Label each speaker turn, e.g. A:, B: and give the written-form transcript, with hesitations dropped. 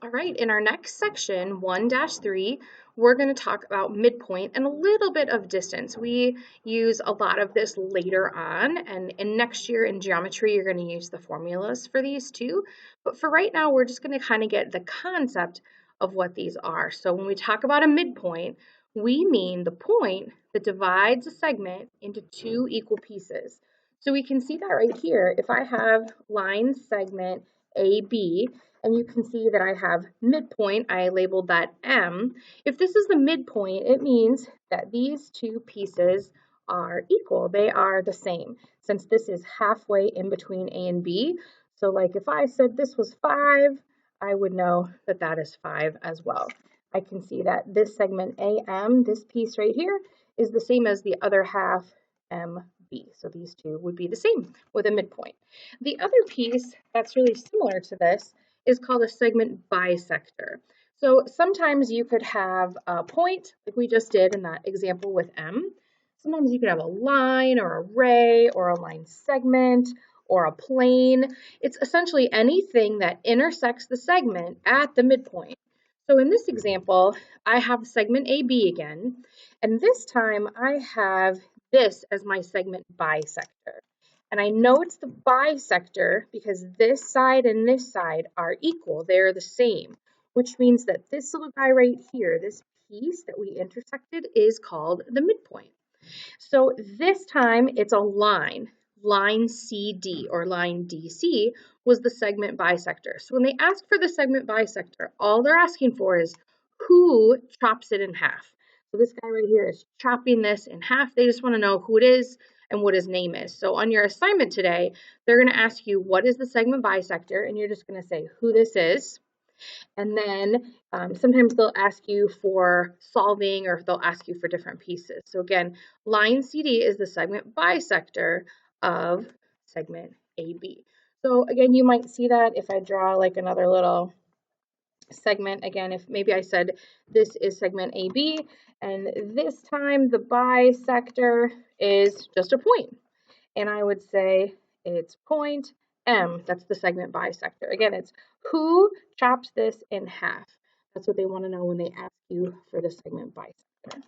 A: All right, in our next section, 1-3, we're going to talk about midpoint and a little bit of distance. We use a lot of this later on, and in next year in geometry, you're going to use the formulas for these too. But for right now, we're just going to kind of get the concept of what these are. So when we talk about a midpoint, we mean the point that divides a segment into two equal pieces. So we can see that right here. If I have line segment AB, and you can see that I have midpoint, I labeled that M. If this is the midpoint, it means that these two pieces are equal. They are the same, since this is halfway in between A and B. So like if I said this was 5, I would know that that is 5 as well. I can see that this segment AM, this piece right here, is the same as the other half MB. So these two would be the same with a midpoint. The other piece that's really similar to this is called a segment bisector. So sometimes you could have a point, like we just did in that example with M. Sometimes you could have a line or a ray or a line segment or a plane. It's essentially anything that intersects the segment at the midpoint. So in this example, I have segment AB again, and this time I have this as my segment bisector. And I know it's the bisector because this side and this side are equal. They're the same, which means that this little guy right here, this piece that we intersected, is called the midpoint. So this time it's a line. Line CD or line DC was the segment bisector. So when they ask for the segment bisector, all they're asking for is who chops it in half. So this guy right here is chopping this in half. They just want to know who it is and what his name is. So on your assignment today, they're going to ask you what is the segment bisector, and you're just going to say who this is. And then sometimes they'll ask you for solving, or they'll ask you for different pieces. So again, line CD is the segment bisector of segment AB. So again, you might see that if I draw like another little segment. Again, if maybe I said this is segment AB, and this time the bisector is just a point. And I would say it's point M. That's the segment bisector. Again, it's who chops this in half. That's what they want to know when they ask you for the segment bisector.